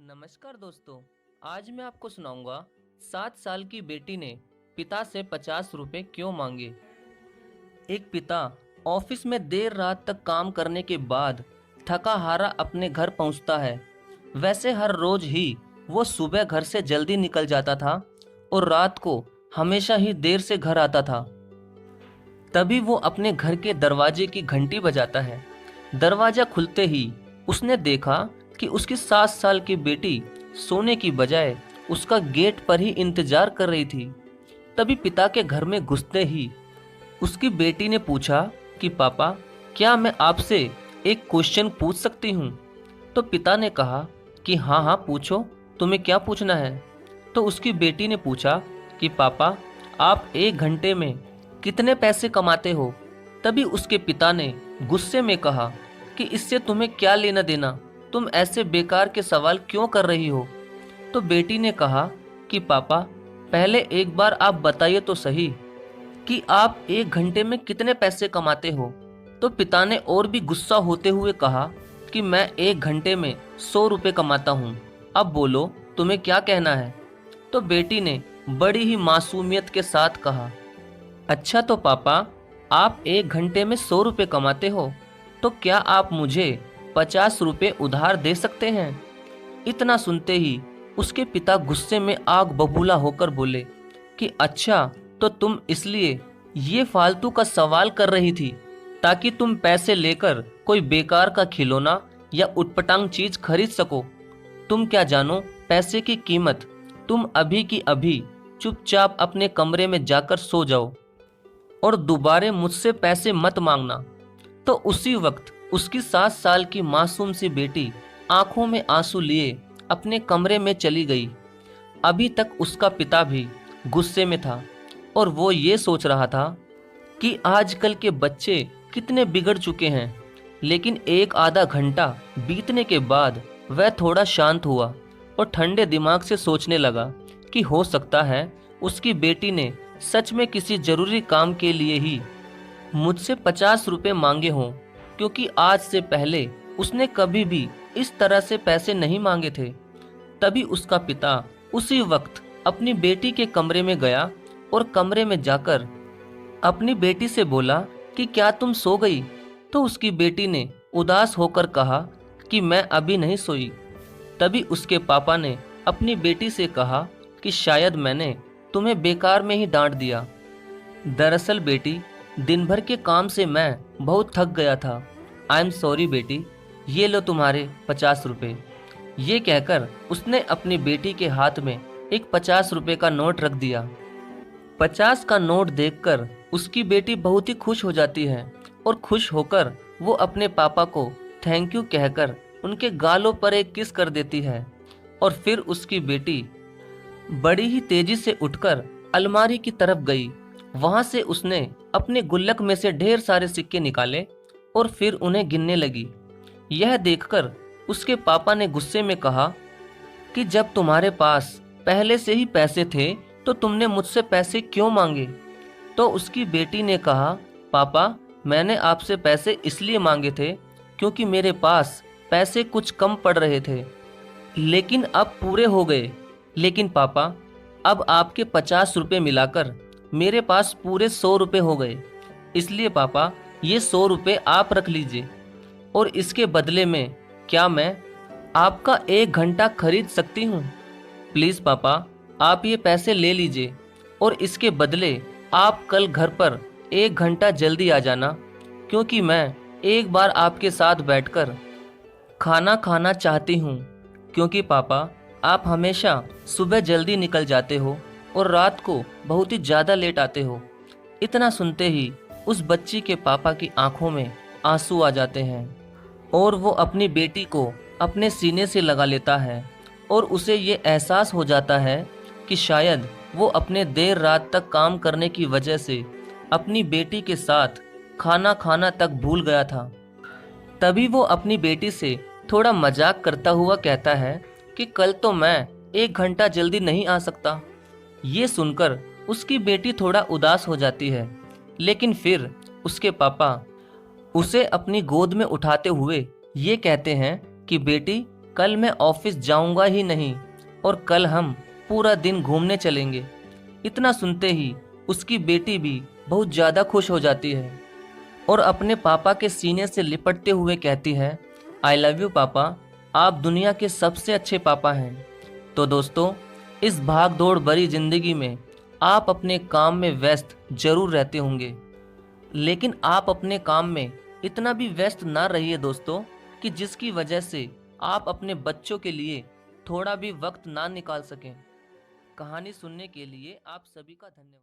नमस्कार दोस्तों। आज मैं आपको सुनाऊंगा 7 साल की बेटी ने पिता से 50 रुपए क्यों मांगे। एक पिता ऑफिस में देर रात तक काम करने के बाद थका हारा अपने घर पहुंचता है। वैसे हर रोज ही वो सुबह घर से जल्दी निकल जाता था और रात को हमेशा ही देर से घर आता था। तभी वो अपने घर के दरवाजे की घंटी बजाता है। दरवाजा खुलते ही उसने देखा कि उसकी 7 साल की बेटी सोने की बजाय उसका गेट पर ही इंतजार कर रही थी। तभी पिता के घर में घुसते ही उसकी बेटी ने पूछा कि पापा, क्या मैं आपसे एक क्वेश्चन पूछ सकती हूँ। तो पिता ने कहा कि हाँ हाँ पूछो, तुम्हें क्या पूछना है। तो उसकी बेटी ने पूछा कि पापा, आप 1 घंटे में कितने पैसे कमाते हो। तभी उसके पिता ने गुस्से में कहा कि इससे तुम्हें क्या लेना देना, तुम ऐसे बेकार के सवाल क्यों कर रही हो। तो बेटी ने कहा कि पापा, पहले एक बार आप बताइए तो सही कि आप 1 घंटे में कितने पैसे कमाते हो। तो पिता ने और भी गुस्सा होते हुए कहा कि मैं 1 घंटे में 100 रुपये कमाता हूँ। अब बोलो, तुम्हें क्या कहना है। तो बेटी ने बड़ी ही मासूमियत के साथ कहा, अच्छा तो पापा, आप 1 घंटे में 100 रुपये कमाते हो, तो क्या आप मुझे 50 रुपये उधार दे सकते हैं। इतना सुनते ही उसके पिता गुस्से में आग बबूला होकर बोले कि अच्छा, तो तुम इसलिए ये फालतू का सवाल कर रही थी ताकि तुम पैसे लेकर कोई बेकार का खिलौना या उटपटांग चीज खरीद सको। तुम क्या जानो पैसे की कीमत। तुम अभी की अभी चुपचाप अपने कमरे में जाकर सो जाओ और दोबारा मुझसे पैसे मत मांगना। तो उसी वक्त उसकी 7 साल की मासूम सी बेटी आंखों में आंसू लिए अपने कमरे में चली गई। अभी तक उसका पिता भी गुस्से में था और वो ये सोच रहा था कि आजकल के बच्चे कितने बिगड़ चुके हैं। लेकिन एक आधा घंटा बीतने के बाद वह थोड़ा शांत हुआ और ठंडे दिमाग से सोचने लगा कि हो सकता है उसकी बेटी ने सच में किसी जरूरी काम के लिए ही मुझसे 50 रुपये मांगे हों, क्योंकि आज से पहले उसने कभी भी इस तरह से पैसे नहीं मांगे थे। तभी उसका पिता उसी वक्त अपनी बेटी के कमरे में गया और कमरे में जाकर अपनी बेटी से बोला कि क्या तुम सो गई। तो उसकी बेटी ने उदास होकर कहा कि मैं अभी नहीं सोई। तभी उसके पापा ने अपनी बेटी से कहा कि शायद मैंने तुम्हें बेकार में ही डांट दिया। दरअसल बेटी, दिन भर के काम से मैं बहुत थक गया था। आई एम सॉरी बेटी, ये लो तुम्हारे 50 रुपये। ये कहकर उसने अपनी बेटी के हाथ में एक 50 रुपये का नोट रख दिया। 50 का नोट देखकर उसकी बेटी बहुत ही खुश हो जाती है और खुश होकर वो अपने पापा को थैंक यू कहकर उनके गालों पर एक किस कर देती है। और फिर उसकी बेटी बड़ी ही तेजी से उठकर अलमारी की तरफ गई। वहां से उसने अपने गुल्लक में से ढेर सारे सिक्के निकाले और फिर उन्हें गिनने लगी। यह देखकर उसके पापा ने गुस्से में कहा कि जब तुम्हारे पास पहले से ही पैसे थे तो तुमने मुझसे पैसे क्यों मांगे। तो उसकी बेटी ने कहा, पापा, मैंने आपसे पैसे इसलिए मांगे थे क्योंकि मेरे पास पैसे कुछ कम पड़ रहे थे, लेकिन अब पूरे हो गए। लेकिन पापा, अब आपके 50 रुपये मिलाकर मेरे पास पूरे 100 रुपये हो गए। इसलिए पापा, ये 100 रुपये आप रख लीजिए और इसके बदले में क्या मैं आपका 1 घंटा खरीद सकती हूँ। प्लीज़ पापा, आप ये पैसे ले लीजिए और इसके बदले आप कल घर पर 1 घंटा जल्दी आ जाना, क्योंकि मैं एक बार आपके साथ बैठकर खाना खाना चाहती हूँ। क्योंकि पापा, आप हमेशा सुबह जल्दी निकल जाते हो और रात को बहुत ही ज़्यादा लेट आते हो। इतना सुनते ही उस बच्ची के पापा की आंखों में आंसू आ जाते हैं और वो अपनी बेटी को अपने सीने से लगा लेता है और उसे ये एहसास हो जाता है कि शायद वो अपने देर रात तक काम करने की वजह से अपनी बेटी के साथ खाना खाना तक भूल गया था। तभी वो अपनी बेटी से थोड़ा मजाक करता हुआ कहता है कि कल तो मैं 1 घंटा जल्दी नहीं आ सकता। ये सुनकर उसकी बेटी थोड़ा उदास हो जाती है, लेकिन फिर उसके पापा उसे अपनी गोद में उठाते हुए ये कहते हैं कि बेटी, कल मैं ऑफिस जाऊंगा ही नहीं और कल हम पूरा दिन घूमने चलेंगे। इतना सुनते ही उसकी बेटी भी बहुत ज़्यादा खुश हो जाती है और अपने पापा के सीने से लिपटते हुए कहती है, आई लव यू पापा, आप दुनिया के सबसे अच्छे पापा हैं। तो दोस्तों, इस भाग दौड़ भरी जिंदगी में आप अपने काम में व्यस्त जरूर रहते होंगे, लेकिन आप अपने काम में इतना भी व्यस्त ना रहिए दोस्तों कि जिसकी वजह से आप अपने बच्चों के लिए थोड़ा भी वक्त ना निकाल सकें। कहानी सुनने के लिए आप सभी का धन्यवाद।